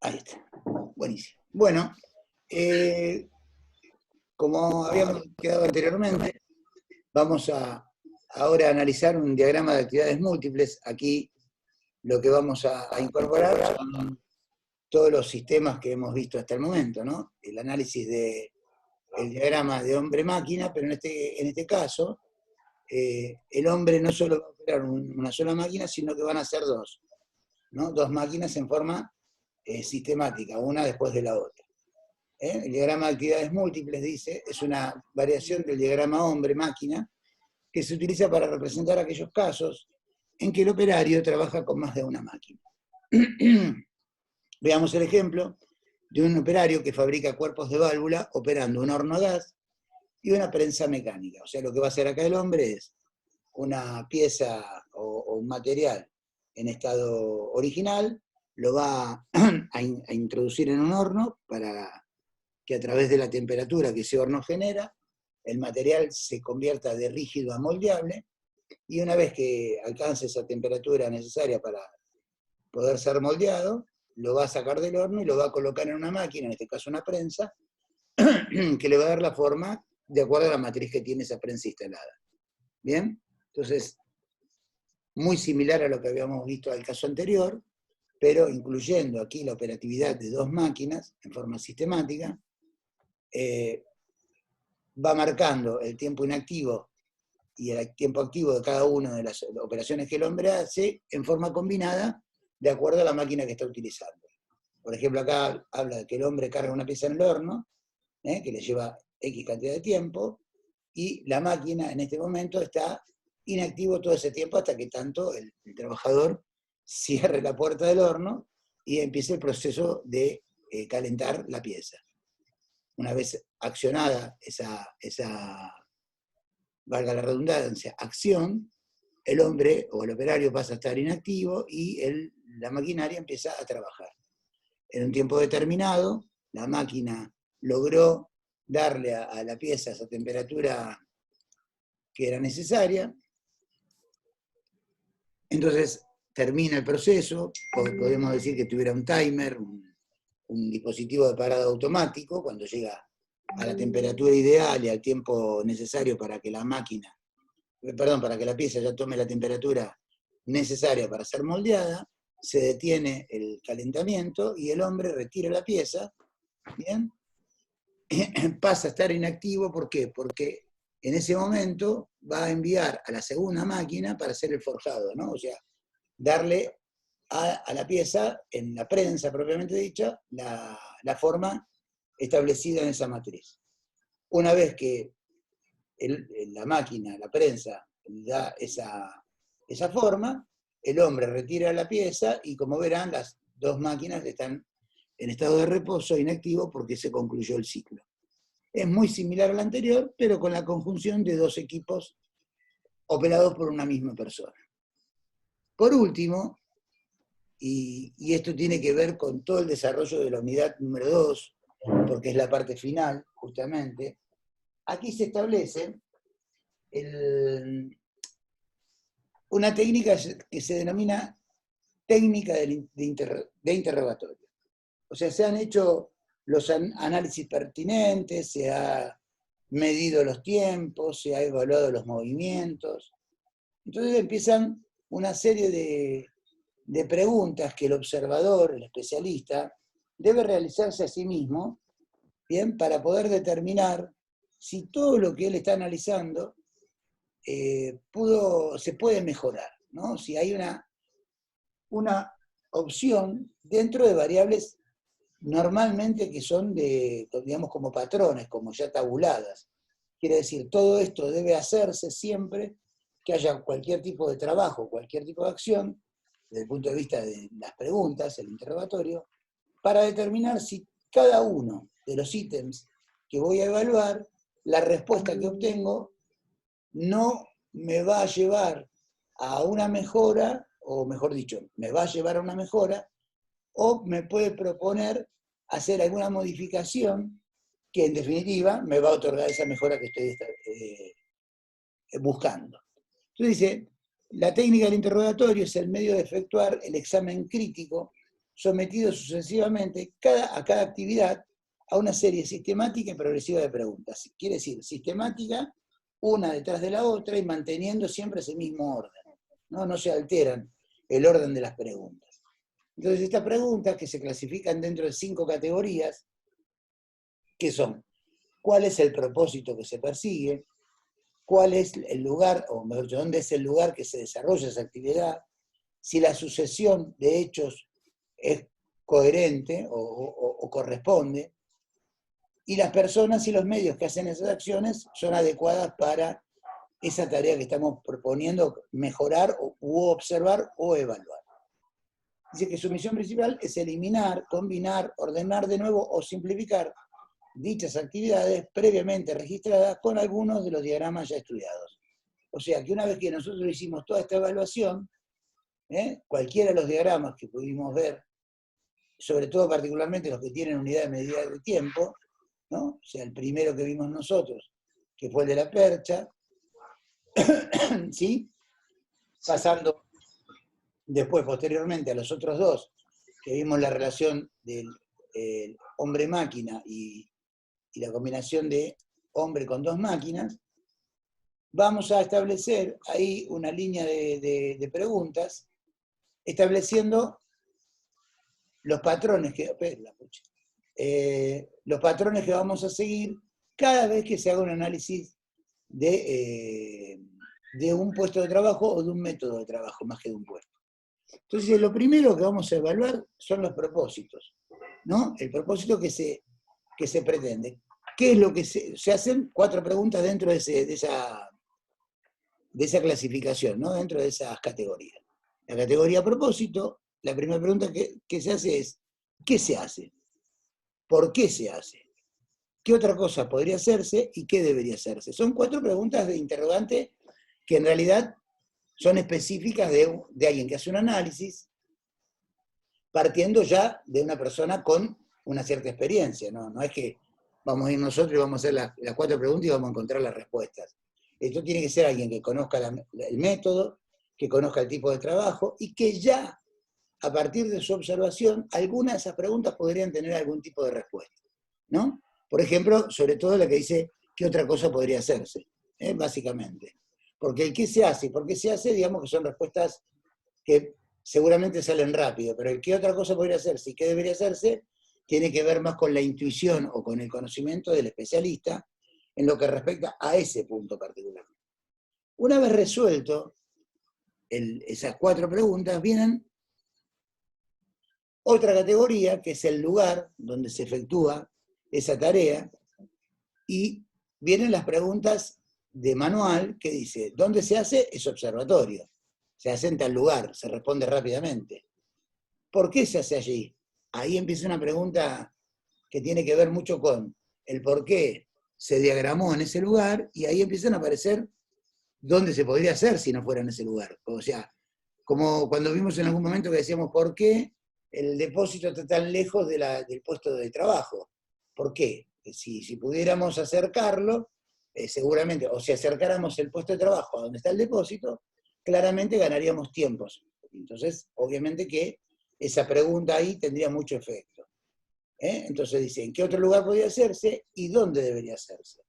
Ahí está. Buenísimo. Bueno, como habíamos quedado anteriormente, vamos a ahora analizar un diagrama de actividades múltiples. Aquí lo que vamos a incorporar son todos los sistemas que hemos visto hasta el momento, ¿no? El análisis del diagrama de hombre-máquina, pero en este caso, el hombre no solo va a operar una sola máquina, sino que van a ser dos, ¿no? Dos máquinas en forma sistemática, una después de la otra. El diagrama de actividades múltiples, dice, es una variación del diagrama hombre-máquina que se utiliza para representar aquellos casos en que el operario trabaja con más de una máquina. Veamos el ejemplo de un operario que fabrica cuerpos de válvula operando un horno a gas y una prensa mecánica. O sea, lo que va a hacer acá el hombre es una pieza o un material en estado original, lo va a introducir en un horno para que a través de la temperatura que ese horno genera, el material se convierta de rígido a moldeable, y una vez que alcance esa temperatura necesaria para poder ser moldeado, lo va a sacar del horno y lo va a colocar en una máquina, en este caso una prensa, que le va a dar la forma de acuerdo a la matriz que tiene esa prensa instalada. ¿Bien? Entonces, muy similar a lo que habíamos visto al caso anterior, pero incluyendo aquí la operatividad de dos máquinas en forma sistemática, va marcando el tiempo inactivo y el tiempo activo de cada una de las operaciones que el hombre hace en forma combinada de acuerdo a la máquina que está utilizando. Por ejemplo, acá habla de que el hombre carga una pieza en el horno, que le lleva X cantidad de tiempo, y la máquina en este momento está inactivo todo ese tiempo hasta que tanto el trabajador cierre la puerta del horno y empiece el proceso de calentar la pieza. Una vez accionada esa, valga la redundancia, acción, el hombre o el operario pasa a estar inactivo y la maquinaria empieza a trabajar. En un tiempo determinado, la máquina logró darle a la pieza esa temperatura que era necesaria. Entonces termina el proceso, podemos decir que tuviera un timer, un dispositivo de parado automático, cuando llega a la temperatura ideal y al tiempo necesario para que la máquina, para que la pieza ya tome la temperatura necesaria para ser moldeada, se detiene el calentamiento y el hombre retira la pieza, ¿bien? Pasa a estar inactivo, ¿por qué? Porque en ese momento va a enviar a la segunda máquina para hacer el forjado, ¿no? O sea, darle a la pieza, en la prensa propiamente dicha, la forma establecida en esa matriz. Una vez que la máquina, la prensa, da esa forma, el hombre retira la pieza y, como verán, las dos máquinas están en estado de reposo inactivo porque se concluyó el ciclo. Es muy similar al anterior, pero con la conjunción de dos equipos operados por una misma persona. Por último, y esto tiene que ver con todo el desarrollo de la unidad número 2, porque es la parte final, justamente, aquí se establece una técnica que se denomina técnica de interrogatorio. O sea, se han hecho los análisis pertinentes, se ha medido los tiempos, se ha evaluado los movimientos. Entonces empiezan una serie de preguntas que el observador, el especialista, debe realizarse a sí mismo, ¿bien? Para poder determinar si todo lo que él está analizando se puede mejorar, ¿no? Si hay una opción dentro de variables normalmente que son digamos, como patrones, como ya tabuladas. Quiere decir, todo esto debe hacerse siempre que haya cualquier tipo de trabajo, cualquier tipo de acción, desde el punto de vista de las preguntas, el interrogatorio, para determinar si cada uno de los ítems que voy a evaluar, la respuesta que obtengo no me va a llevar a una mejora, o mejor dicho, me va a llevar a una mejora, o me puede proponer hacer alguna modificación que en definitiva me va a otorgar esa mejora que estoy buscando. Entonces dice, la técnica del interrogatorio es el medio de efectuar el examen crítico sometidos sucesivamente a cada actividad a una serie sistemática y progresiva de preguntas. Quiere decir, sistemática, una detrás de la otra y manteniendo siempre ese mismo orden. No se alteran el orden de las preguntas. Entonces, estas preguntas que se clasifican dentro de 5 categorías, que son: ¿cuál es el propósito que se persigue? ¿Cuál es el lugar, o mejor dicho, dónde es el lugar que se desarrolla esa actividad? Si la sucesión de hechos es coherente o corresponde, y las personas y los medios que hacen esas acciones son adecuadas para esa tarea que estamos proponiendo mejorar, u observar o evaluar. Dice que su misión principal es eliminar, combinar, ordenar de nuevo o simplificar dichas actividades previamente registradas con algunos de los diagramas ya estudiados. O sea que una vez que nosotros hicimos toda esta evaluación, cualquiera de los diagramas que pudimos ver, sobre todo particularmente los que tienen unidad de medida de tiempo, ¿no? O sea, el primero que vimos nosotros, que fue el de la percha, ¿sí? Pasando después, posteriormente, a los otros dos, que vimos la relación del hombre-máquina y la combinación de hombre con 2 máquinas, vamos a establecer ahí una línea de preguntas, estableciendo los patrones los patrones que vamos a seguir cada vez que se haga un análisis de un puesto de trabajo o de un método de trabajo, más que de un puesto. Entonces, lo primero que vamos a evaluar son los propósitos, ¿no? El propósito que se pretende. ¿Qué es lo que se hacen? 4 preguntas dentro de esa clasificación, ¿no? Dentro de esas categorías. La categoría propósito, la primera pregunta que se hace es: ¿qué se hace? ¿Por qué se hace? ¿Qué otra cosa podría hacerse y qué debería hacerse? Son 4 preguntas de interrogante que en realidad son específicas de alguien que hace un análisis, partiendo ya de una persona con una cierta experiencia, ¿no? No es que vamos a ir nosotros y vamos a hacer las 4 preguntas y vamos a encontrar las respuestas. Esto tiene que ser alguien que conozca el método, que conozca el tipo de trabajo y que ya, a partir de su observación, algunas de esas preguntas podrían tener algún tipo de respuesta, ¿no? Por ejemplo, sobre todo la que dice qué otra cosa podría hacerse, básicamente. Porque el qué se hace y por qué se hace, digamos que son respuestas que seguramente salen rápido, pero el qué otra cosa podría hacerse y qué debería hacerse tiene que ver más con la intuición o con el conocimiento del especialista en lo que respecta a ese punto particular. Una vez resuelto esas 4 preguntas, vienen otra categoría, que es el lugar donde se efectúa esa tarea, y vienen las preguntas de manual que dice: ¿dónde se hace? Es observatorio. Se hace en tal lugar, se responde rápidamente. ¿Por qué se hace allí? Ahí empieza una pregunta que tiene que ver mucho con el por qué se diagramó en ese lugar, y ahí empiezan a aparecer dónde se podría hacer si no fuera en ese lugar. O sea, como cuando vimos en algún momento que decíamos por qué el depósito está tan lejos del puesto de trabajo. ¿Por qué? Si pudiéramos acercarlo, seguramente, o si acercáramos el puesto de trabajo a donde está el depósito, claramente ganaríamos tiempos. Entonces, obviamente que esa pregunta ahí tendría mucho efecto. Entonces dice, ¿en qué otro lugar podría hacerse y dónde debería hacerse?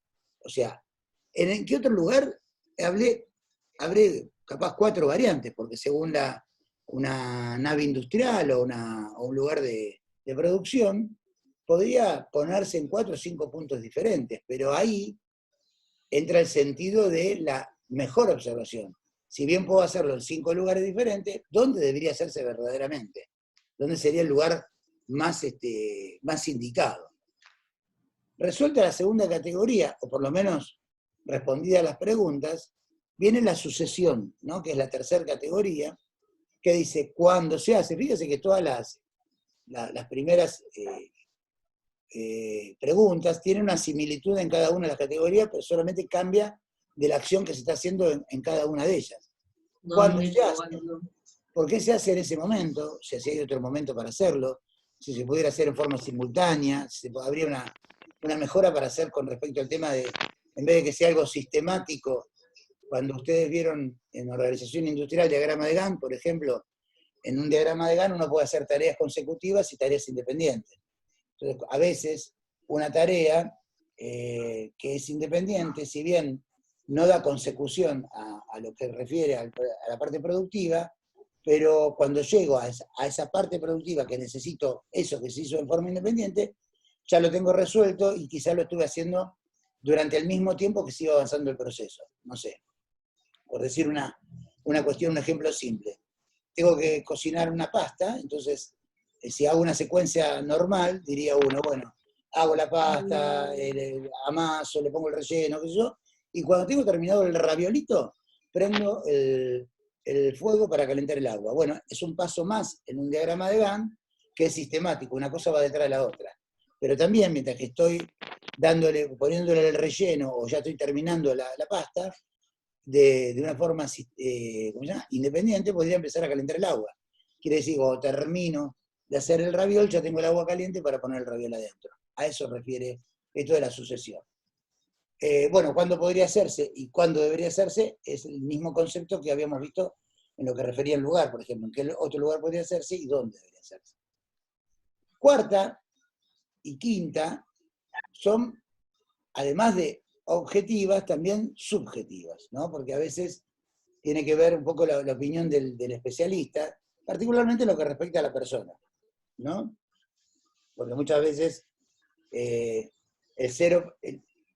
O sea, ¿en qué otro lugar? Habré capaz 4 variantes, porque según una nave industrial o un lugar de producción, podría ponerse en 4 o 5 puntos diferentes, pero ahí entra el sentido de la mejor observación. Si bien puedo hacerlo en 5 lugares diferentes, ¿dónde debería hacerse verdaderamente? ¿Dónde sería el lugar más indicado? Resuelta la segunda categoría, o por lo menos respondida a las preguntas, viene la sucesión, ¿no? Que es la tercera categoría, que dice cuándo se hace. Fíjese que todas las primeras preguntas tienen una similitud en cada una de las categorías, pero solamente cambia de la acción que se está haciendo en cada una de ellas. ¿Cuándo se hace? ¿Por qué se hace en ese momento? Si hay otro momento para hacerlo, si se pudiera hacer en forma simultánea, si habría una mejora para hacer con respecto al tema de, en vez de que sea algo sistemático, cuando ustedes vieron en organización industrial diagrama de Gantt, por ejemplo, en un diagrama de Gantt uno puede hacer tareas consecutivas y tareas independientes. Entonces, a veces una tarea que es independiente, si bien no da consecución a lo que refiere a la parte productiva, pero cuando llego a esa parte productiva que necesito eso que se hizo en forma independiente, ya lo tengo resuelto y quizás lo estuve haciendo durante el mismo tiempo que sigo avanzando el proceso. No sé, por decir una cuestión, un ejemplo simple. Tengo que cocinar una pasta, entonces, si hago una secuencia normal, diría uno, bueno, hago la pasta, amaso, le pongo el relleno, qué sé yo, y cuando tengo terminado el raviolito, prendo el fuego para calentar el agua. Bueno, es un paso más en un diagrama de Gantt que es sistemático, una cosa va detrás de la otra. Pero también, mientras que estoy poniéndole el relleno, o ya estoy terminando la pasta, de una forma independiente, podría empezar a calentar el agua. Quiere decir, cuando termino de hacer el raviol, ya tengo el agua caliente para poner el raviol adentro. A eso refiere esto de la sucesión. Bueno, ¿cuándo podría hacerse y cuándo debería hacerse? Es el mismo concepto que habíamos visto en lo que refería al lugar, por ejemplo, en qué otro lugar podría hacerse y dónde debería hacerse. Cuarta y quinta son, además de objetivas, también subjetivas, ¿no? Porque a veces tiene que ver un poco la opinión del especialista, particularmente lo que respecta a la persona, ¿no? Porque muchas veces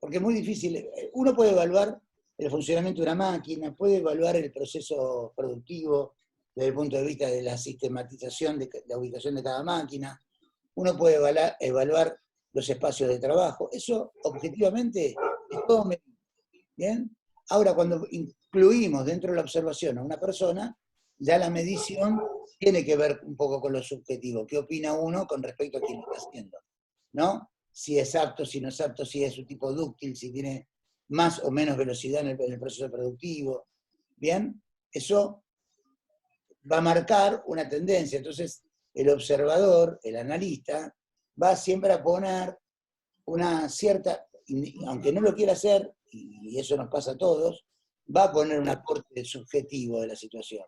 porque es muy difícil, uno puede evaluar el funcionamiento de una máquina, puede evaluar el proceso productivo desde el punto de vista de la sistematización de la ubicación de cada máquina, uno puede evaluar los espacios de trabajo, eso objetivamente es todo medible, ¿bien? Ahora, cuando incluimos dentro de la observación a una persona, ya la medición tiene que ver un poco con lo subjetivo. ¿Qué opina uno con respecto a quién lo está haciendo? ¿No? Si es apto, si no es apto, si es un tipo dúctil, si tiene más o menos velocidad en el proceso productivo. ¿Bien? Eso va a marcar una tendencia. Entonces, el observador, el analista, va siempre a poner una cierta, aunque no lo quiera hacer, y eso nos pasa a todos, va a poner un aporte subjetivo de la situación.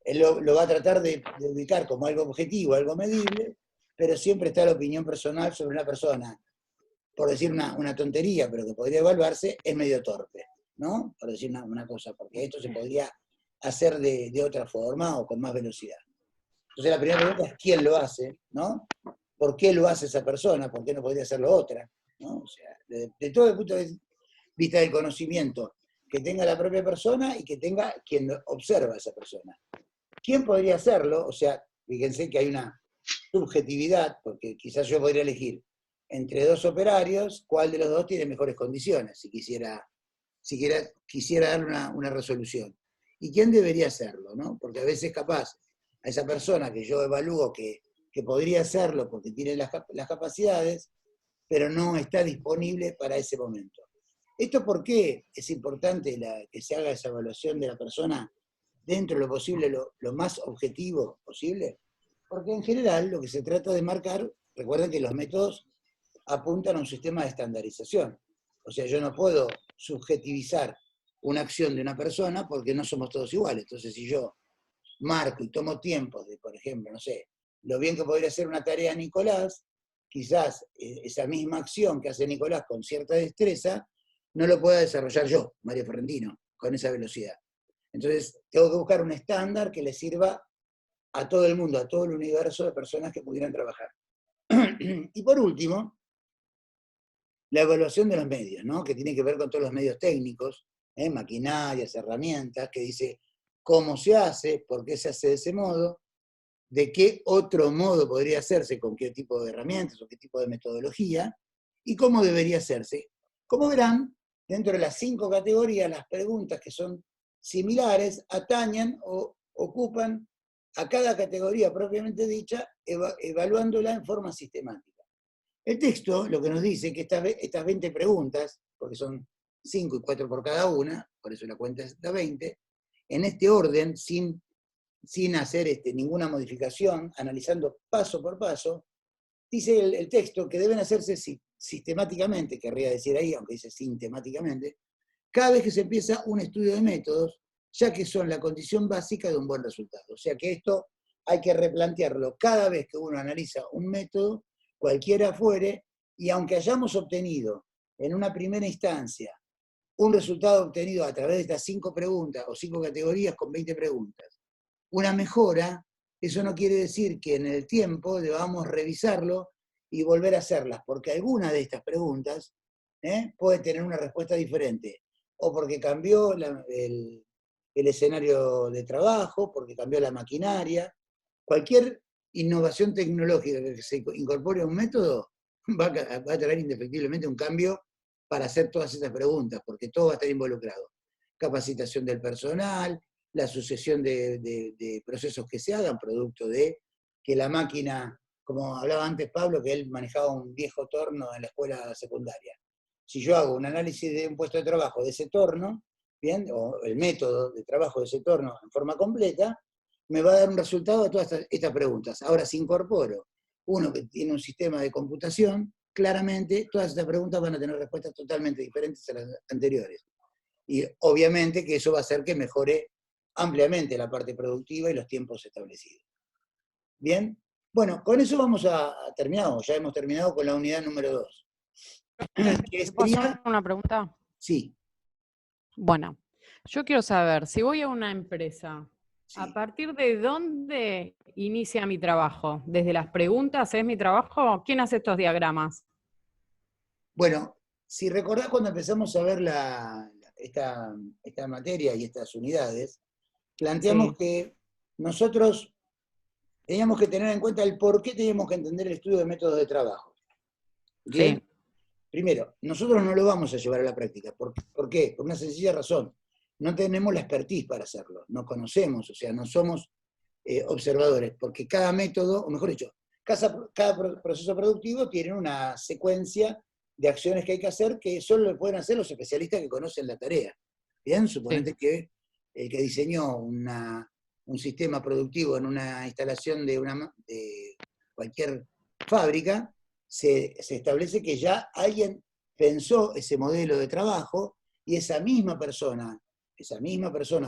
Él lo va a tratar de ubicar como algo objetivo, algo medible, pero siempre está la opinión personal sobre una persona, por decir una tontería, pero que podría evaluarse, es medio torpe, ¿no? Por decir una cosa, porque esto se podría hacer de otra forma o con más velocidad. Entonces la primera pregunta es ¿quién lo hace? ¿No? ¿Por qué lo hace esa persona? ¿Por qué no podría hacerlo otra? ¿No? O sea, de todo el punto de vista del conocimiento que tenga la propia persona y que tenga quien observa a esa persona. ¿Quién podría hacerlo? O sea, fíjense que hay una subjetividad, porque quizás yo podría elegir entre dos operarios, cuál de los dos tiene mejores condiciones, si quisiera dar una resolución. ¿Y quién debería hacerlo? ¿No? Porque a veces capaz a esa persona que yo evalúo que podría hacerlo porque tiene las capacidades, pero no está disponible para ese momento. ¿Esto por qué es importante que se haga esa evaluación de la persona dentro de lo posible, lo más objetivo posible? Porque en general lo que se trata de marcar, recuerden que los métodos apuntan a un sistema de estandarización. O sea, yo no puedo subjetivizar una acción de una persona porque no somos todos iguales. Entonces, si yo marco y tomo tiempo de, por ejemplo, no sé, lo bien que podría hacer una tarea Nicolás, quizás esa misma acción que hace Nicolás con cierta destreza, no lo pueda desarrollar yo, Mario Ferrentino, con esa velocidad. Entonces, tengo que buscar un estándar que le sirva a todo el mundo, a todo el universo de personas que pudieran trabajar. Y por último, la evaluación de los medios, ¿no? Que tiene que ver con todos los medios técnicos, maquinarias, herramientas, que dice cómo se hace, por qué se hace de ese modo, de qué otro modo podría hacerse, con qué tipo de herramientas o qué tipo de metodología, y cómo debería hacerse. Como verán, dentro de las 5 categorías, las preguntas que son similares atañen o ocupan a cada categoría propiamente dicha, evaluándola en forma sistemática. El texto lo que nos dice es que estas 20 preguntas, porque son 5 y 4 por cada una, por eso la cuenta es de 20, en este orden, sin hacer ninguna modificación, analizando paso por paso, dice el texto que deben hacerse sistemáticamente, querría decir ahí, aunque dice sistemáticamente, cada vez que se empieza un estudio de métodos, ya que son la condición básica de un buen resultado. O sea que esto hay que replantearlo cada vez que uno analiza un método, cualquiera fuere, y aunque hayamos obtenido en una primera instancia un resultado obtenido a través de estas 5 preguntas o 5 categorías con 20 preguntas, una mejora, eso no quiere decir que en el tiempo debamos revisarlo y volver a hacerlas, porque alguna de estas preguntas puede tener una respuesta diferente, o porque cambió el escenario de trabajo, porque cambió la maquinaria. Cualquier innovación tecnológica que se incorpore a un método va a traer indefectiblemente un cambio para hacer todas estas preguntas, porque todo va a estar involucrado. Capacitación del personal, la sucesión de procesos que se hagan, producto de que la máquina, como hablaba antes Pablo, que él manejaba un viejo torno en la escuela secundaria. Si yo hago un análisis de un puesto de trabajo de ese torno, bien, o el método de trabajo de ese torno en forma completa, me va a dar un resultado de todas estas preguntas. Ahora, si incorporo uno que tiene un sistema de computación, claramente todas estas preguntas van a tener respuestas totalmente diferentes a las anteriores. Y obviamente que eso va a hacer que mejore ampliamente la parte productiva y los tiempos establecidos. ¿Bien? Bueno, con eso vamos a terminar, ya hemos terminado con la unidad número 2. ¿Te puedo hacer una pregunta? Sí. Bueno, yo quiero saber, si voy a una empresa, Sí. ¿a partir de dónde inicia mi trabajo? ¿Desde las preguntas es mi trabajo? ¿Quién hace estos diagramas? Bueno, si recordás cuando empezamos a ver esta materia y estas unidades, planteamos Sí. que nosotros teníamos que tener en cuenta el por qué teníamos que entender el estudio de métodos de trabajo. Bien, Sí. primero, nosotros no lo vamos a llevar a la práctica. ¿Por qué? Por una sencilla razón. No tenemos la expertise para hacerlo, no conocemos, o sea, no somos observadores, porque cada método, o mejor dicho, cada proceso productivo tiene una secuencia de acciones que hay que hacer que solo lo pueden hacer los especialistas que conocen la tarea. Bien, suponete Sí. que el que diseñó un sistema productivo en una instalación de cualquier fábrica, se establece que ya alguien pensó ese modelo de trabajo y esa misma persona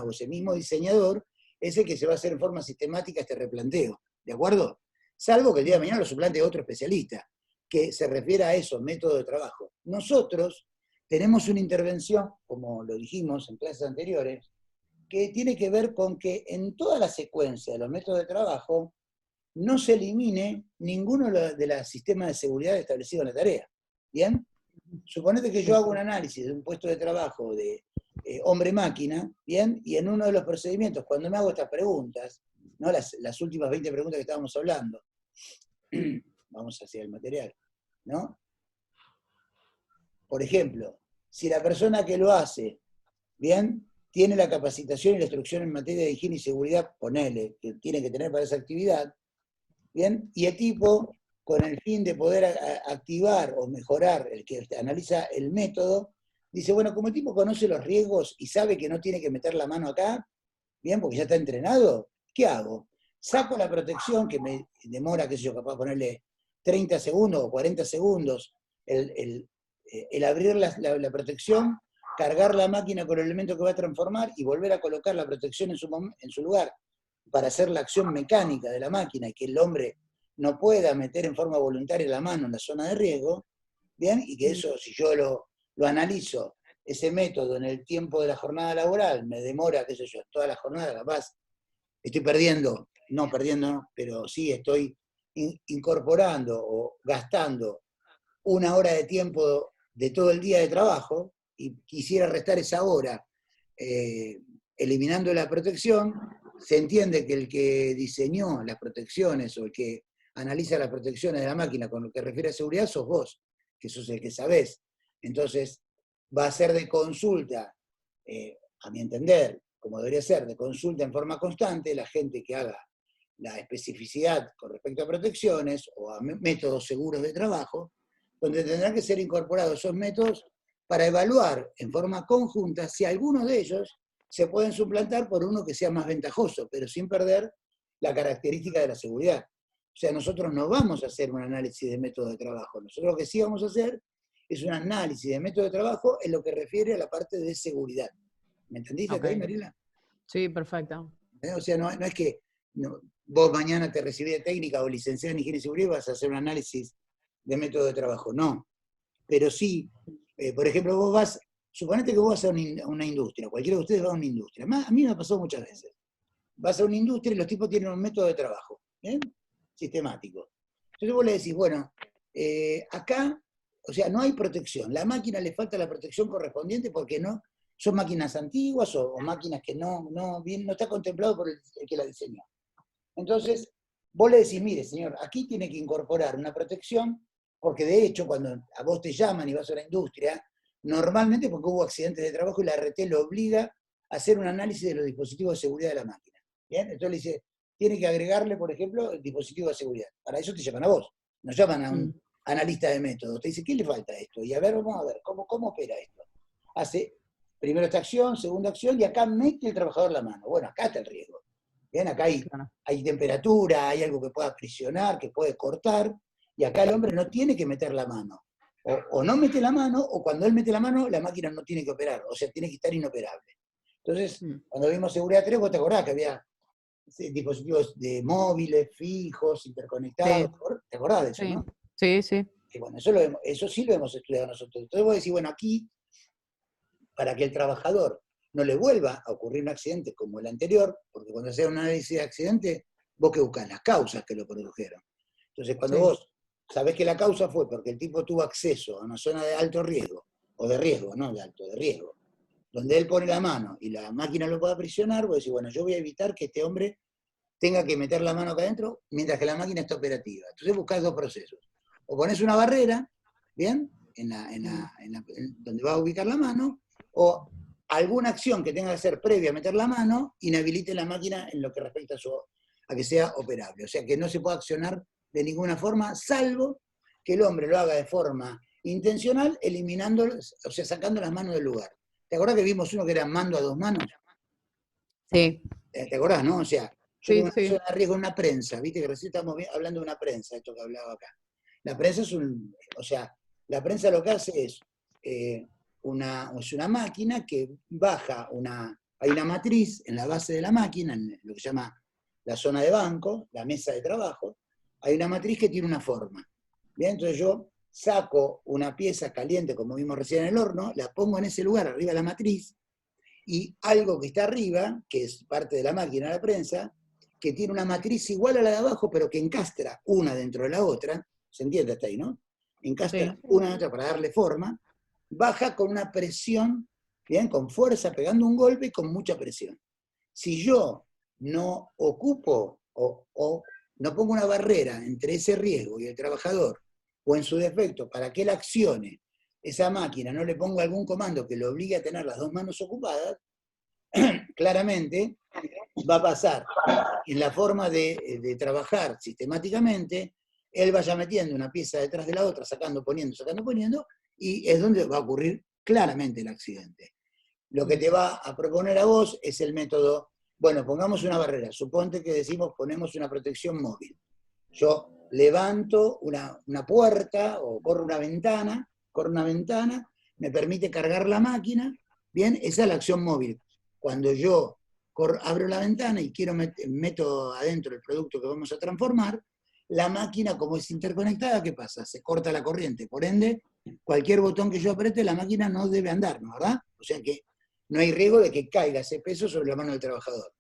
o ese mismo diseñador es el que se va a hacer en forma sistemática este replanteo, ¿de acuerdo? Salvo que el día de mañana lo suplante otro especialista, que se refiere a eso, método de trabajo. Nosotros tenemos una intervención, como lo dijimos en clases anteriores, que tiene que ver con que en toda la secuencia de los métodos de trabajo no se elimine ninguno de los sistemas de seguridad establecidos en la tarea. ¿Bien? Suponete que yo Sí. hago un análisis de un puesto de trabajo de hombre-máquina, ¿bien? Y en uno de los procedimientos, cuando me hago estas preguntas, ¿no? Las últimas 20 preguntas que estábamos hablando, vamos hacia el material, ¿no? Por ejemplo, si la persona que lo hace, ¿bien? Tiene la capacitación y la instrucción en materia de higiene y seguridad, ponele, que tiene que tener para esa actividad, ¿bien? Y el tipo, con el fin de poder activar o mejorar, el que analiza el método, dice, bueno, como el tipo conoce los riesgos y sabe que no tiene que meter la mano acá, ¿bien? Porque ya está entrenado, ¿qué hago? Saco la protección, que me demora, qué sé yo, capaz de ponerle 30 segundos o 40 segundos, el abrir la protección, cargar la máquina con el elemento que va a transformar y volver a colocar la protección en su lugar para hacer la acción mecánica de la máquina y que el hombre no pueda meter en forma voluntaria la mano en la zona de riesgo, ¿bien? Y que eso, si yo lo analizo, ese método en el tiempo de la jornada laboral, me demora, qué sé yo, toda la jornada, capaz, estoy perdiendo, no, pero sí estoy incorporando o gastando una hora de tiempo de todo el día de trabajo y quisiera restar esa hora eliminando la protección, se entiende que el que diseñó las protecciones o el que analiza las protecciones de la máquina con lo que refiere a seguridad sos vos, que sos el que sabés. Entonces, va a ser de consulta, a mi entender, como debería ser, de consulta en forma constante, la gente que haga la especificidad con respecto a protecciones o a métodos seguros de trabajo, donde tendrán que ser incorporados esos métodos para evaluar en forma conjunta si algunos de ellos se pueden suplantar por uno que sea más ventajoso, pero sin perder la característica de la seguridad. O sea, nosotros no vamos a hacer un análisis de método de trabajo, nosotros lo que sí vamos a hacer es un análisis de método de trabajo en lo que refiere a la parte de seguridad. ¿Me entendiste hasta ahí, Okay. Mariela? Sí, perfecto. O sea, no es que vos mañana te recibís de técnica o licenciado en higiene y seguridad y vas a hacer un análisis de método de trabajo. No. Pero sí, por ejemplo, vos vas, suponete que vos vas a una industria, cualquiera de ustedes va a una industria. A mí me ha pasado muchas veces. Vas a una industria y los tipos tienen un método de trabajo, ¿bien? Sistemático. Entonces vos le decís, bueno, acá, o sea, no hay protección. La máquina le falta la protección correspondiente porque no son máquinas antiguas o máquinas que no está contemplado por el que la diseñó. Entonces, vos le decís, mire, señor, aquí tiene que incorporar una protección, porque de hecho, cuando a vos te llaman y vas a la industria, normalmente porque hubo accidentes de trabajo y la RT lo obliga a hacer un análisis de los dispositivos de seguridad de la máquina. ¿Bien? Entonces le dice, tiene que agregarle, por ejemplo, el dispositivo de seguridad. Para eso te llaman a vos, no llaman a un analista de métodos. Te dice, ¿qué le falta a esto? Y a ver, vamos a ver, ¿cómo opera esto? Hace primero esta acción, segunda acción, y acá mete el trabajador la mano. Bueno, acá está el riesgo. Bien, acá hay temperatura, hay algo que pueda presionar, que puede cortar, y acá el hombre no tiene que meter la mano. O no mete la mano, o cuando él mete la mano, la máquina no tiene que operar, o sea, tiene que estar inoperable. Entonces, cuando vimos seguridad 3, vos te acordás que había dispositivos de móviles, fijos, interconectados, Sí. ¿te acordás de eso, Sí, no? sí. Y bueno, eso sí lo hemos estudiado nosotros. Entonces vos decís, bueno, aquí, para que el trabajador no le vuelva a ocurrir un accidente como el anterior, porque cuando sea un análisis de accidente, vos que buscás las causas que lo produjeron. Entonces, cuando vos sabés que la causa fue porque el tipo tuvo acceso a una zona de alto riesgo, o de riesgo, no de alto, de riesgo, donde él pone la mano y la máquina lo pueda presionar, vos decís, bueno, yo voy a evitar que este hombre tenga que meter la mano acá adentro mientras que la máquina está operativa. Entonces buscás dos procesos. O pones una barrera, ¿bien? Donde va a ubicar la mano, o alguna acción que tenga que hacer previa a meter la mano, inhabilite la máquina en lo que respecta a que sea operable. O sea, que no se pueda accionar de ninguna forma, salvo que el hombre lo haga de forma intencional, eliminando, o sea, sacando las manos del lugar. ¿Te acordás que vimos uno que era mando a dos manos? Sí. ¿Te acordás, no? O sea, yo tengo Sí, una zona de riesgo en una prensa, viste que recién estamos hablando de una prensa, esto que hablaba acá. La prensa o sea, la prensa lo que hace es una máquina que baja hay una matriz en la base de la máquina, en lo que se llama la zona de banco, la mesa de trabajo, hay una matriz que tiene una forma. Bien, entonces yo saco una pieza caliente, como vimos recién en el horno, la pongo en ese lugar, arriba de la matriz, y algo que está arriba, que es parte de la máquina de la prensa, que tiene una matriz igual a la de abajo, pero que encastra una dentro de la otra, ¿se entiende hasta ahí, no? Encastra una de otra para darle forma, baja con una presión, bien, con fuerza, pegando un golpe y con mucha presión. Si yo no ocupo o no pongo una barrera entre ese riesgo y el trabajador, o en su defecto, para que él accione esa máquina, no le pongo algún comando que lo obligue a tener las dos manos ocupadas, claramente va a pasar en la forma de trabajar sistemáticamente, él vaya metiendo una pieza detrás de la otra, sacando, poniendo, y es donde va a ocurrir claramente el accidente. Lo que te va a proponer a vos es el método, bueno, pongamos una barrera, suponte que decimos ponemos una protección móvil. Yo levanto una puerta o corro una ventana, me permite cargar la máquina, bien, esa es la acción móvil. Cuando yo abro la ventana y meto adentro el producto que vamos a transformar, la máquina, como es interconectada, ¿qué pasa? Se corta la corriente, por ende, cualquier botón que yo apriete, la máquina no debe andar, ¿no? ¿Verdad? O sea que no hay riesgo de que caiga ese peso sobre la mano del trabajador.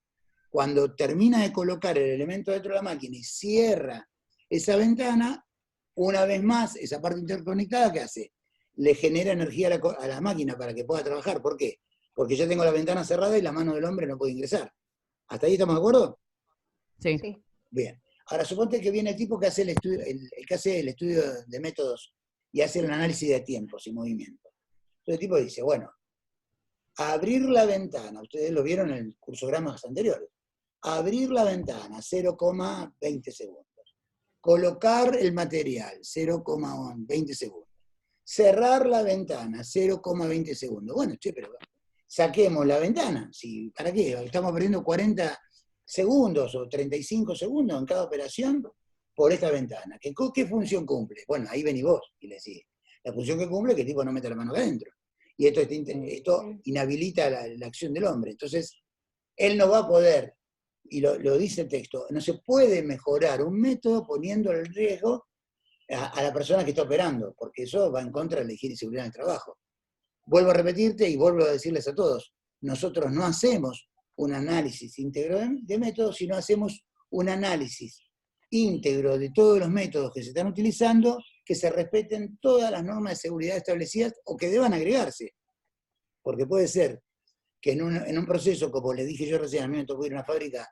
Cuando termina de colocar el elemento dentro de la máquina y cierra esa ventana, una vez más, esa parte interconectada, ¿qué hace? Le genera energía a la máquina para que pueda trabajar. ¿Por qué? Porque ya tengo la ventana cerrada y la mano del hombre no puede ingresar. ¿Hasta ahí estamos de acuerdo? Sí. Bien. Ahora, suponte que viene el tipo que hace el estudio de métodos y hace el análisis de tiempos y movimientos. Entonces el tipo dice, bueno, abrir la ventana, ustedes lo vieron en el cursogramas anteriores, abrir la ventana 0,20 segundos, colocar el material 0,20 segundos, cerrar la ventana 0,20 segundos. Bueno, che, pero saquemos la ventana, ¿para qué? Estamos perdiendo 40 segundos o 35 segundos en cada operación por esta ventana. ¿Qué función cumple? Bueno, ahí venís vos y le decís. La función que cumple es que el tipo no mete la mano acá adentro. Y esto inhabilita la acción del hombre. Entonces, él no va a poder y lo dice el texto, no se puede mejorar un método poniendo en riesgo a la persona que está operando, porque eso va en contra de la higiene y seguridad en el trabajo. Vuelvo a repetirte y vuelvo a decirles a todos, nosotros no hacemos un análisis íntegro de métodos, sino hacemos un análisis íntegro de todos los métodos que se están utilizando, que se respeten todas las normas de seguridad establecidas o que deban agregarse. Porque puede ser que en un proceso, como les dije yo recién, a mí me tocó ir a una fábrica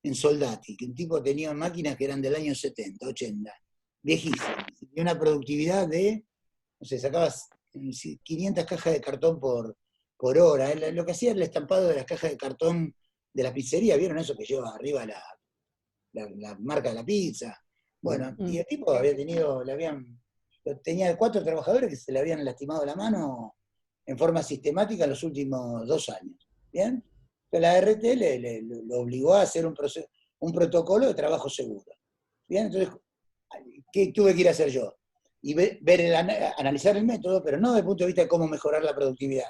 en Soldati, que un tipo tenía máquinas que eran del año 70, 80, viejísimas, y una productividad de, no sé, sacabas 500 cajas de cartón por hora. Lo que hacía era el estampado de las cajas de cartón de la pizzería, ¿vieron eso que lleva arriba la marca de la pizza? Bueno, y el tipo había tenido, tenía 4 trabajadores que se le habían lastimado la mano en forma sistemática en los últimos 2 años. ¿Bien? Entonces la RT lo obligó a hacer un protocolo de trabajo seguro. ¿Bien? Entonces, ¿qué tuve que ir a hacer yo? Y analizar el método, pero no desde el punto de vista de cómo mejorar la productividad,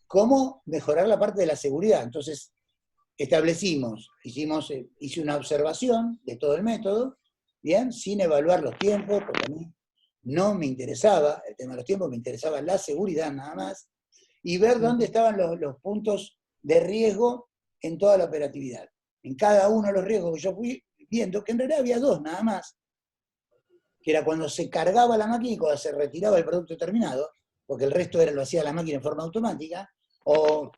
cómo mejorar la parte de la seguridad. Entonces, hice una observación de todo el método, ¿bien? Sin evaluar los tiempos, porque a mí no me interesaba el tema de los tiempos, me interesaba la seguridad nada más, y ver dónde estaban los puntos de riesgo en toda la operatividad. En cada uno de los riesgos que yo fui viendo, que en realidad había 2 nada más, que era cuando se cargaba la máquina y cuando se retiraba el producto terminado, porque el resto lo hacía la máquina en forma automática, o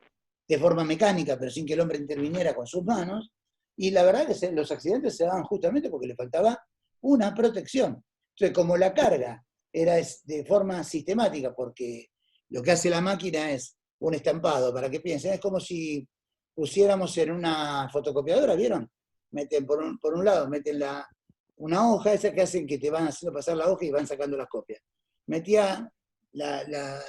de forma mecánica, pero sin que el hombre interviniera con sus manos, y la verdad es que los accidentes se daban justamente porque le faltaba una protección. Entonces, como la carga era de forma sistemática, porque lo que hace la máquina es un estampado, para que piensen, es como si pusiéramos en una fotocopiadora, ¿vieron? Meten por un lado, meten una hoja, esa que hacen que te van haciendo pasar la hoja y van sacando las copias. Metía la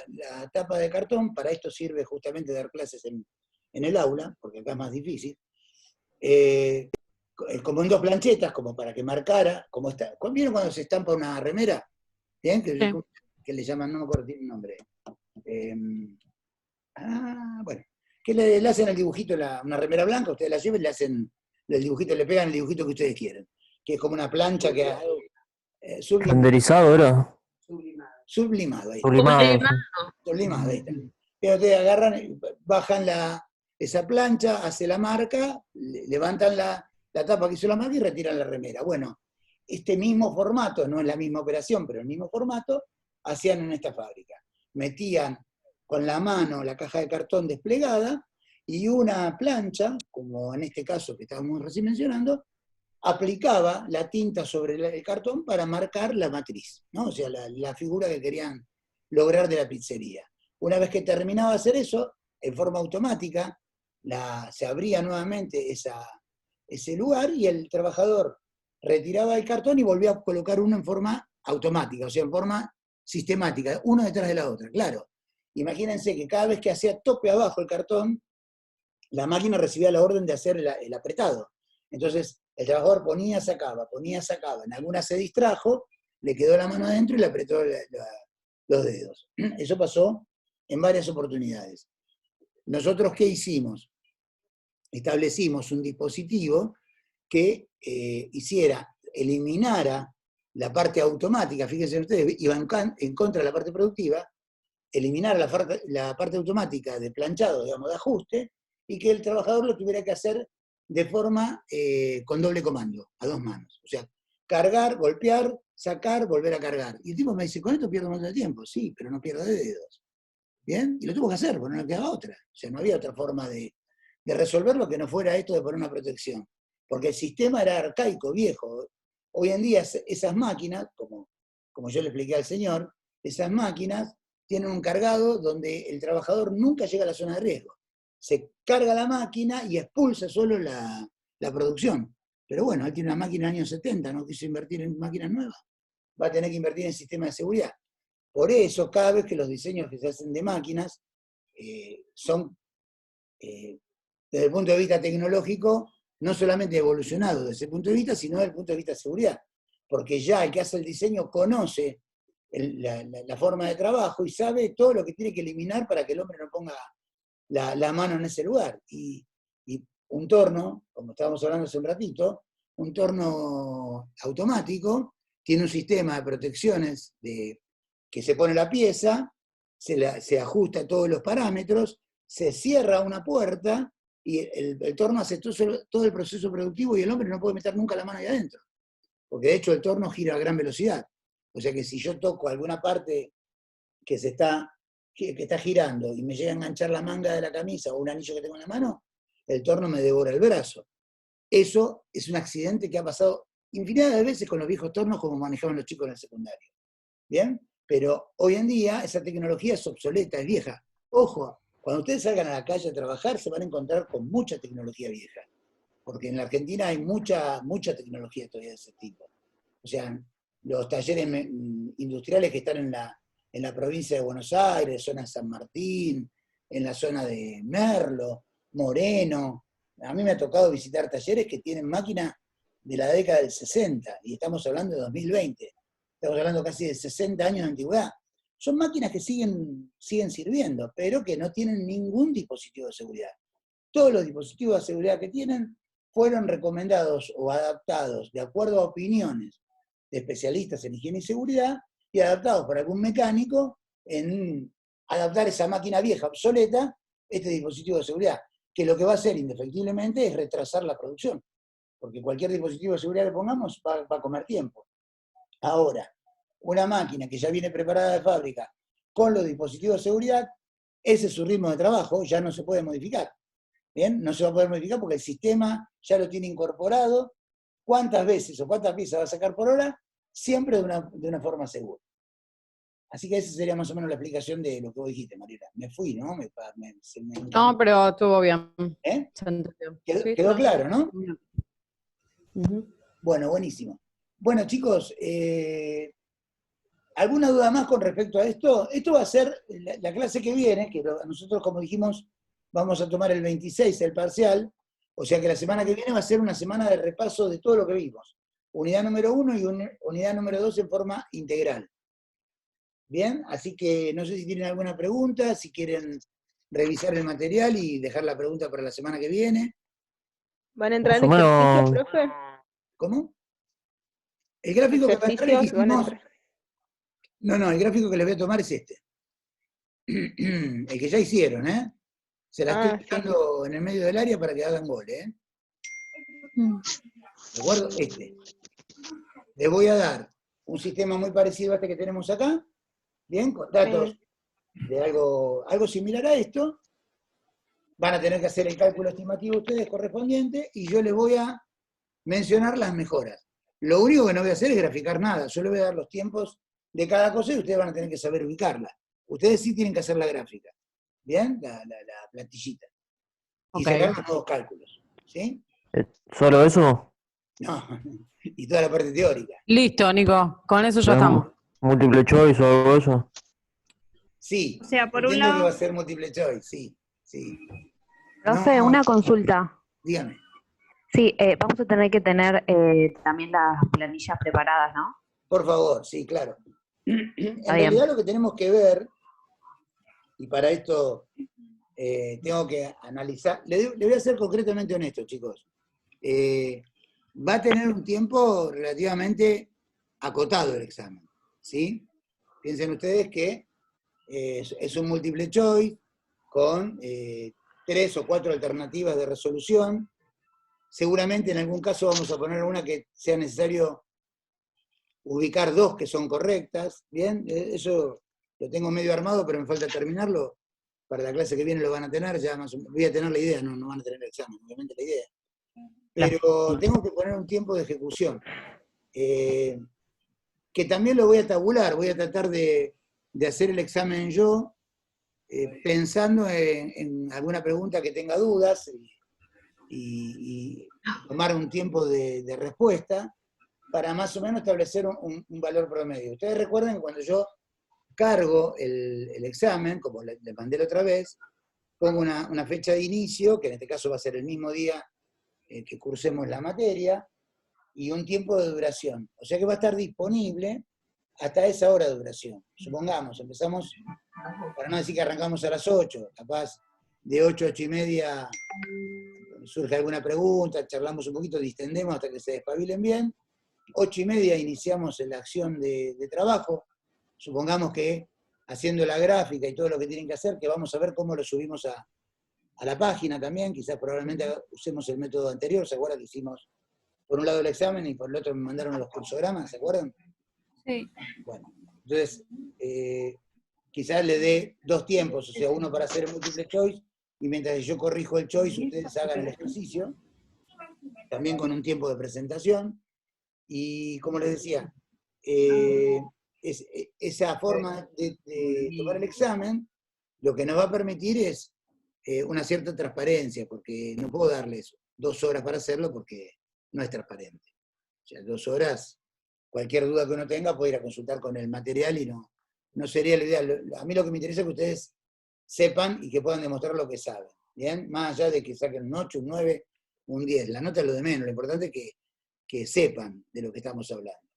tapa de cartón, para esto sirve justamente dar clases en el aula, porque acá es más difícil, como en 2 planchetas, como para que marcara, como está. ¿Vieron cuando se estampa una remera? ¿Bien? Que le llaman, no me acuerdo, tiene un nombre. Bueno, que le hacen el dibujito, una remera blanca, ustedes la llevan y le hacen el dibujito, le pegan el dibujito que ustedes quieren, que es como una plancha que Renderizado, ¿era? sublimado, ahí está. Sublimado. Sublimado, ahí está. Pero ustedes agarran, bajan esa plancha, hace la marca, levantan la tapa que hizo la marca y retiran la remera. Bueno, este mismo formato, no es la misma operación, pero el mismo formato, hacían en esta fábrica. Metían con la mano la caja de cartón desplegada y una plancha, como en este caso que estábamos recién mencionando, aplicaba la tinta sobre el cartón para marcar la matriz, ¿no? O sea, la figura que querían lograr de la pizzería. Una vez que terminaba de hacer eso, en forma automática, se abría nuevamente ese lugar y el trabajador retiraba el cartón y volvía a colocar uno en forma automática, o sea, en forma sistemática, uno detrás de la otra. Claro, imagínense que cada vez que hacía tope abajo el cartón, la máquina recibía la orden de hacer el apretado. Entonces, el trabajador ponía, sacaba, en alguna se distrajo, le quedó la mano adentro y le apretó los dedos. Eso pasó en varias oportunidades. ¿Nosotros qué hicimos? Establecimos un dispositivo que eliminara la parte automática, fíjense ustedes, iba en contra de la parte productiva, eliminara la parte automática de planchado, digamos, de ajuste, y que el trabajador lo tuviera que hacer de forma con doble comando, a 2 manos. O sea, cargar, golpear, sacar, volver a cargar. Y el tipo me dice, con esto pierdo mucho tiempo. Sí, pero no pierdo dedos. ¿Bien? Y lo tuvo que hacer, porque no le quedaba otra. O sea, no había otra forma de resolverlo que no fuera esto de poner una protección. Porque el sistema era arcaico, viejo. Hoy en día esas máquinas, como yo le expliqué al señor, esas máquinas tienen un cargado donde el trabajador nunca llega a la zona de riesgo. Se carga la máquina y expulsa solo la producción. Pero bueno, él tiene una máquina en el año 70, no quiso invertir en máquinas nuevas. Va a tener que invertir en sistemas de seguridad. Por eso, cada vez que los diseños que se hacen de máquinas son, desde el punto de vista tecnológico, no solamente evolucionados desde ese punto de vista, sino desde el punto de vista de seguridad. Porque ya el que hace el diseño conoce la forma de trabajo y sabe todo lo que tiene que eliminar para que el hombre no ponga la mano en ese lugar. Y un torno, como estábamos hablando hace un ratito, un torno automático, tiene un sistema de protecciones que se pone la pieza, se ajusta a todos los parámetros, se cierra una puerta y el torno hace todo el proceso productivo y el hombre no puede meter nunca la mano ahí adentro. Porque de hecho el torno gira a gran velocidad. O sea que si yo toco alguna parte que está girando y me llega a enganchar la manga de la camisa o un anillo que tengo en la mano, el torno me devora el brazo. Eso es un accidente que ha pasado infinidad de veces con los viejos tornos como manejaban los chicos en el secundario. ¿Bien? Pero hoy en día esa tecnología es obsoleta, es vieja. Ojo, cuando ustedes salgan a la calle a trabajar se van a encontrar con mucha tecnología vieja. Porque en la Argentina hay mucha tecnología todavía de ese tipo. O sea, los talleres industriales que están en la provincia de Buenos Aires, zona de San Martín, en la zona de Merlo, Moreno. A mí me ha tocado visitar talleres que tienen máquinas de la década del 60, y estamos hablando de 2020. Estamos hablando casi de 60 años de antigüedad. Son máquinas que siguen sirviendo, pero que no tienen ningún dispositivo de seguridad. Todos los dispositivos de seguridad que tienen fueron recomendados o adaptados de acuerdo a opiniones de especialistas en higiene y seguridad y adaptados por algún mecánico en adaptar esa máquina vieja, obsoleta, este dispositivo de seguridad, que lo que va a hacer indefectiblemente es retrasar la producción, porque cualquier dispositivo de seguridad que pongamos va a comer tiempo. Ahora, una máquina que ya viene preparada de fábrica con los dispositivos de seguridad, ese es su ritmo de trabajo, ya no se puede modificar. ¿Bien? No se va a poder modificar porque el sistema ya lo tiene incorporado. ¿Cuántas veces o cuántas piezas va a sacar por hora? Siempre de una forma segura. Así que esa sería más o menos la explicación de lo que vos dijiste, Mariela. Me fui, ¿no? No, pero estuvo bien. ¿Eh? Se entendió. Quedó claro, ¿no? Uh-huh. Bueno, buenísimo. Bueno, chicos, ¿alguna duda más con respecto a esto? Esto va a ser la clase que viene, que nosotros, como dijimos, vamos a tomar el 26, el parcial, o sea que la semana que viene va a ser una semana de repaso de todo lo que vimos. Unidad número 1 y unidad número 2 en forma integral. Bien, así que no sé si tienen alguna pregunta, si quieren revisar el material y dejar la pregunta para la semana que viene. ¿Van a entrar Más o ejercicios, menos, profe? ¿Cómo? El gráfico que va a entrar es que ¿Ejercicios van a hicimos... entrar? No, el gráfico que les voy a tomar es este. El que ya hicieron, ¿eh? Se la estoy dejando en el medio del área para que hagan gol, ¿eh? ¿De acuerdo? Este. Les voy a dar un sistema muy parecido a este que tenemos acá, ¿bien? Con datos de algo similar a esto. Van a tener que hacer el cálculo estimativo ustedes correspondiente y yo les voy a mencionar las mejoras. Lo único que no voy a hacer es graficar nada, yo les voy a dar los tiempos de cada cosa y ustedes van a tener que saber ubicarla. Ustedes sí tienen que hacer la gráfica, ¿bien? La plantillita. Y sacar los nuevos cálculos, ¿sí? ¿solo eso? No, y toda la parte teórica. Listo, Nico, con eso ya estamos. ¿Múltiple choice o algo de eso? Sí, O sea, por un entiendo que va a lado, ser múltiple choice, sí. Profe, No, una consulta. dígame. Sí, vamos a tener que tener también las planillas preparadas, ¿no? Por favor, sí, claro. En bien. realidad lo que tenemos que ver, y para esto tengo que analizar, le voy a ser concretamente honesto, chicos. Va a tener un tiempo relativamente acotado el examen, ¿sí? Piensen ustedes que es un múltiple choice con 3 o 4 alternativas de resolución. Seguramente en algún caso vamos a poner una que sea necesario ubicar 2 que son correctas, ¿bien? Eso lo tengo medio armado, pero me falta terminarlo. Para la clase que viene lo van a tener, ya más o menos, voy a tener la idea, no van a tener el examen, obviamente la idea. Pero tengo que poner un tiempo de ejecución, que también lo voy a tabular, voy a tratar de hacer el examen yo, pensando en alguna pregunta que tenga dudas, y tomar un tiempo de respuesta, para más o menos establecer un valor promedio. Ustedes recuerden que cuando yo cargo el examen, como le mandé la otra vez, pongo una fecha de inicio, que en este caso va a ser el mismo día que cursemos la materia, y un tiempo de duración. O sea que va a estar disponible hasta esa hora de duración. Supongamos, empezamos, para no decir que arrancamos a las 8, capaz de 8 a 8 y media, surge alguna pregunta, charlamos un poquito, distendemos hasta que se despabilen bien. 8:30 iniciamos la acción de trabajo. Supongamos que haciendo la gráfica y todo lo que tienen que hacer, que vamos a ver cómo lo subimos a la página también, quizás probablemente usemos el método anterior, ¿se acuerdan que hicimos por un lado el examen y por el otro me mandaron los cursogramas, ¿se acuerdan? Sí. Bueno, entonces quizás le dé 2 tiempos, o sea, uno para hacer el múltiple choice, y mientras yo corrijo el choice, ustedes hagan el ejercicio, también con un tiempo de presentación, y como les decía, esa forma de tomar el examen, lo que nos va a permitir es una cierta transparencia, porque no puedo darles 2 horas para hacerlo porque no es transparente. O sea, 2 horas, cualquier duda que uno tenga puede ir a consultar con el material y no sería lo ideal. A mí lo que me interesa es que ustedes sepan y que puedan demostrar lo que saben, ¿bien? Más allá de que saquen un 8, un 9, un 10. La nota es lo de menos, lo importante es que sepan de lo que estamos hablando.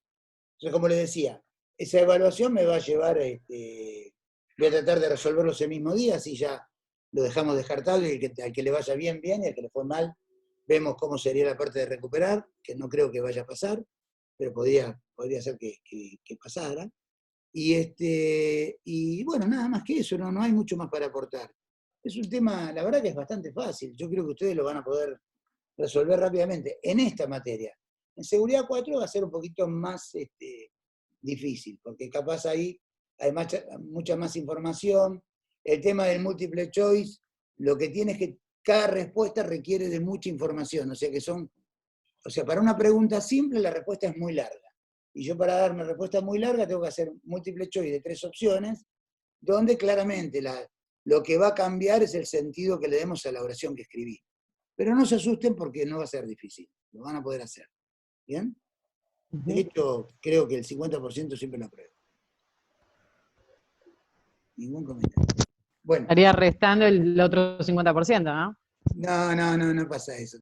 Entonces, como les decía, esa evaluación me va a llevar, voy a tratar de resolverlo ese mismo día, así ya lo dejamos descartado, y al que le vaya bien, bien, y al que le fue mal, vemos cómo sería la parte de recuperar, que no creo que vaya a pasar, pero podría ser que pasara. Y bueno, nada más que eso, no hay mucho más para aportar. Es un tema, la verdad que es bastante fácil, yo creo que ustedes lo van a poder resolver rápidamente en esta materia. En seguridad 4 va a ser un poquito más difícil, porque capaz ahí hay mucha más información. El tema del múltiple choice, lo que tiene es que cada respuesta requiere de mucha información, o sea, para una pregunta simple la respuesta es muy larga. Y yo para dar una respuesta muy larga tengo que hacer múltiple choice de 3 opciones, donde claramente lo que va a cambiar es el sentido que le demos a la oración que escribí. Pero no se asusten porque no va a ser difícil, lo van a poder hacer. ¿Bien? De hecho, creo que el 50% siempre lo aprueba. Ningún comentario. Bueno. Estaría restando el otro 50%, ¿no? No pasa eso.